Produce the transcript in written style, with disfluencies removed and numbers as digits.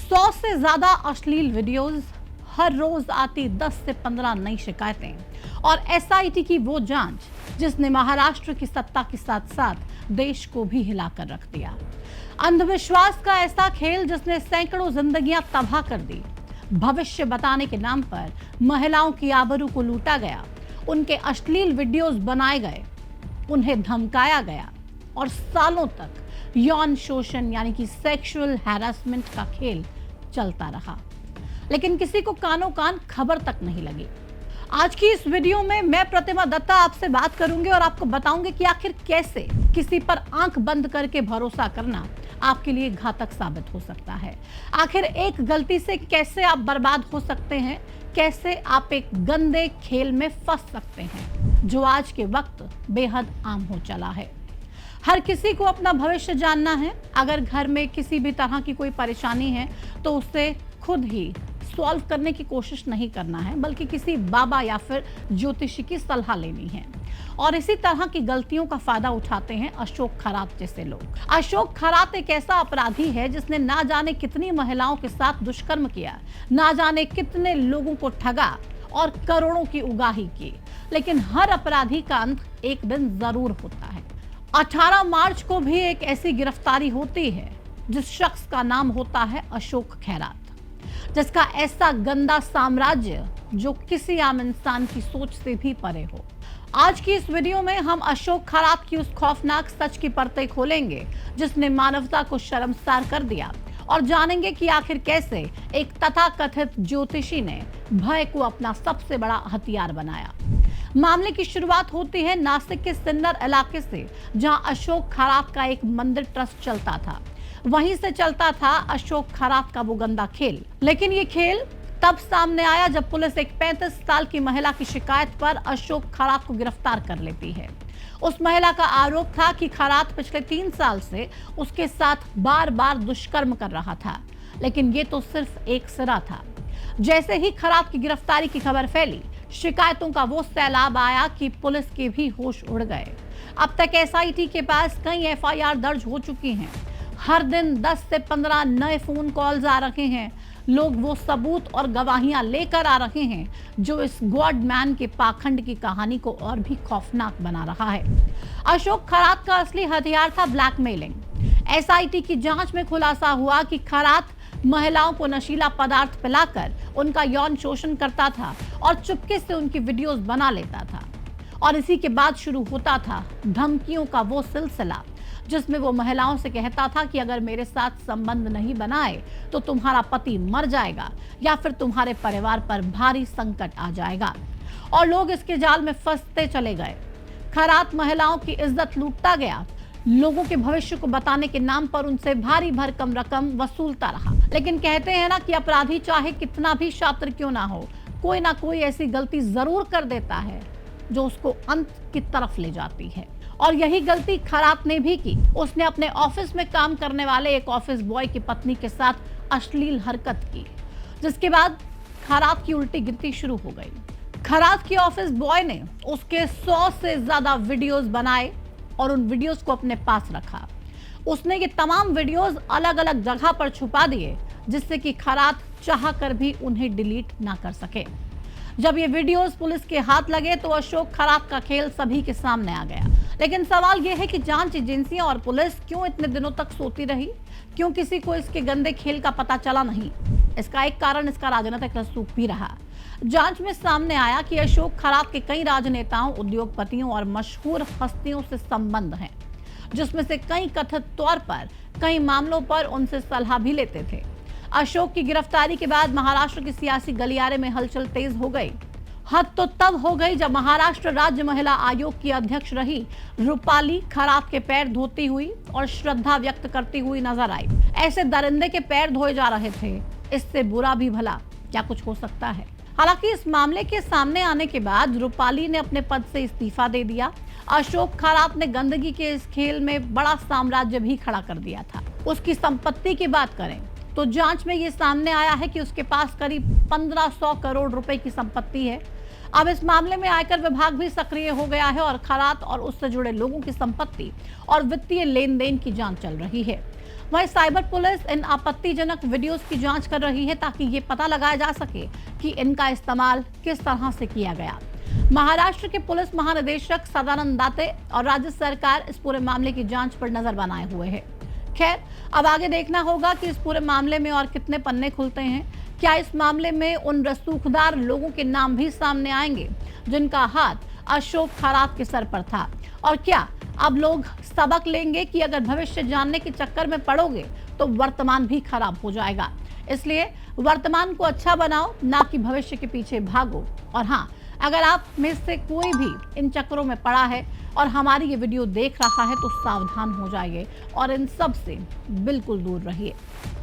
100 से ज्यादा अश्लील वीडियोस, हर रोज आती 10 से 15 नई शिकायतें और एसआईटी की वो जांच जिसने महाराष्ट्र की सत्ता के साथ साथ देश को भी हिलाकर रख दिया। अंधविश्वास का ऐसा खेल जिसने सैकड़ों जिंदगियां तबाह कर दी। भविष्य बताने के नाम पर महिलाओं की आबरू को लूटा गया, उनके अश्लील वीडियोस बनाए गए, उन्हें धमकाया गया और सालों तक यौन शोषण यानी कि सेक्सुअल हैरेसमेंट का खेल चलता रहा, लेकिन किसी को कानों कान खबर तक नहीं लगी। आज की इस वीडियो में मैं प्रतिमा दत्ता आपसे बात करूंगी और आपको बताऊंगी कि आखिर कैसे किसी पर आंख बंद करके भरोसा करना आपके लिए घातक साबित हो सकता है। आखिर एक गलती से कैसे आप बर्बाद हो सकते हैं, कैसे आप एक गंदे खेल में फंस सकते हैं जो आज के वक्त बेहद आम हो चला है। हर किसी को अपना भविष्य जानना है। अगर घर में किसी भी तरह की कोई परेशानी है तो उसे खुद ही सॉल्व करने की कोशिश नहीं करना है, बल्कि किसी बाबा या फिर ज्योतिषी की सलाह लेनी है। और इसी तरह की गलतियों का फायदा उठाते हैं अशोक खरात जैसे लोग। अशोक खरात एक ऐसा अपराधी है जिसने ना जाने कितनी महिलाओं के साथ दुष्कर्म किया, ना जाने कितने लोगों को ठगा और करोड़ों की उगाही की। लेकिन हर अपराधी का अंत एक दिन जरूर होता है। 18 मार्च को भी एक ऐसी गिरफ्तारी होती है जिस शख्स का नाम होता है अशोक खैरात, जिसका ऐसा गंदा साम्राज्य जो किसी आम इंसान की सोच से भी परे हो। आज की इस वीडियो में हम अशोक खैरात की उस खौफनाक सच की परतें खोलेंगे जिसने मानवता को शर्मसार कर दिया, और जानेंगे कि आखिर कैसे एक तथाकथित ज्योतिषी ने भय को अपना सबसे बड़ा हथियार बनाया। मामले की शुरुआत होती है नासिक के सिन्नर इलाके से, जहां अशोक खैरात का एक मंदिर ट्रस्ट चलता था। वहीं से चलता था अशोक खैरात का वो गंदा खेल। लेकिन ये खेल तब सामने आया जब पुलिस एक 35 साल की महिला की शिकायत पर अशोक खैरात को गिरफ्तार कर लेती है। उस महिला का आरोप था कि खैरात पिछले 3 साल से उसके साथ बार बार दुष्कर्म कर रहा था, लेकिन ये तो सिर्फ एक सिरा था। जैसे ही खैरात की गिरफ्तारी की खबर फैली, शिकायतों का वो सैलाब आया कि पुलिस के भी होश उड़ गए। अब तक एसआईटी के पास कई एफआईआर दर्ज हो चुकी हैं। हर दिन 10 से 15 नए फोन कॉल्स आ रहे हैं। लोग वो सबूत और गवाहियां लेकर आ रहे हैं जो इस गॉड मैन के पाखंड की कहानी को और भी खौफनाक बना रहा है। अशोक खैरात का असली हथियार था ब्लैकमेलिंग। एसआईटी की जांच में खुलासा हुआ कि खैरात महिलाओं को नशीला पदार्थ पिलाकर उनका यौन शोषण करता था और चुपके से उनकी वीडियोस बना लेता था। और इसी के बाद शुरू होता था धमकियों का वो सिलसिला जिसमें वो महिलाओं से कहता था कि अगर मेरे साथ संबंध नहीं बनाए तो तुम्हारा पति मर जाएगा या फिर तुम्हारे परिवार पर भारी संकट आ जाएगा। और लोग इसके जाल में फंसते चले गए। खैरात महिलाओं की इज्जत लूटता गया, लोगों के भविष्य को बताने के नाम पर उनसे भारी भरकम रकम वसूलता रहा। लेकिन कहते हैं ना कि अपराधी चाहे कितना भी शातिर क्यों ना हो, कोई ना कोई ऐसी गलती जरूर कर देता है जो उसको अंत की तरफ ले जाती है। और यही गलती खैरात ने भी की। उसने अपने ऑफिस में काम करने वाले एक ऑफिस बॉय की पत्नी के साथ अश्लील हरकत की, जिसके बाद खैरात की उल्टी गिनती शुरू हो गई। खैरात के ऑफिस बॉय ने उसके 100 से ज्यादा वीडियोस बनाए और उन वीडियोस को अपने पास रखा। उसने ये तमाम वीडियोस अलग अलग जगह पर छुपा दिए जिससे कि खैरात चाह कर भी उन्हें डिलीट ना कर सके। जब ये वीडियोस पुलिस के हाथ लगे तो अशोक खैरात का खेल सभी के सामने आ गया। लेकिन सवाल यह है कि जांच एजेंसियां और पुलिस क्यों इतने दिनों तक सोती रही? क्यों किसी को इसके गंदे खेल का पता चला नहीं? इसका एक कारण इसका राजनीतिक रसूख भी रहा। जांच में सामने आया कि अशोक खैरात के कई राजनेताओं, उद्योगपतियों और मशहूर हस्तियों से संबंध हैं, जिसमें से कई कथित तौर पर कई मामलों पर उनसे सलाह भी लेते थे। अशोक की गिरफ्तारी के बाद महाराष्ट्र की सियासी गलियारे में हलचल तेज हो गई। हद तो तब हो गई जब महाराष्ट्र राज्य महिला आयोग की अध्यक्ष रही रूपाली खैरात के पैर धोती हुई और श्रद्धा व्यक्त करती हुई नजर आई। ऐसे दरिंदे के पैर धोए जा रहे थे, इससे बुरा भी भला क्या कुछ हो सकता है। हालांकि इस मामले के सामने आने के बाद रूपाली ने अपने पद से इस्तीफा दे दिया। अशोक खैरात ने गंदगी के इस खेल में बड़ा साम्राज्य भी खड़ा कर दिया था। उसकी संपत्ति की बात करें तो जांच में ये सामने आया है कि उसके पास करीब 1500 करोड़ रुपए की संपत्ति है। अब इस मामले में आयकर विभाग भी सक्रिय हो गया है और खैरात और उससे जुड़े लोगों की संपत्ति और वित्तीय लेन देन की जांच चल रही है। वहीं साइबर पुलिस इन आपत्तिजनक वीडियोस की जांच कर रही है ताकि ये पता लगाया जा सके कि इनका इस्तेमाल किस तरह से किया गया। महाराष्ट्र के पुलिस महानिदेशक सदानंद दाते और राज्य सरकार इस पूरे मामले की जांच पर नजर बनाए हुए है। खैर, अब आगे देखना होगा कि इस पूरे मामले में और कितने पन्ने खुलते हैं। क्या इस मामले में उन रसूखदार लोगों के नाम भी सामने आएंगे जिनका हाथ अशोक खरात के सर पर था? और क्या अब लोग सबक लेंगे कि अगर भविष्य जानने के चक्कर में पड़ोगे तो वर्तमान भी खराब हो जाएगा। इसलिए वर्तमान को अच्छा बनाओ, ना कि भविष्य के पीछे भागो। और हाँ, अगर आप में से कोई भी इन चक्करों में पड़ा है और हमारी ये वीडियो देख रहा है तो सावधान हो जाइए और इन सब से बिल्कुल दूर रहिए।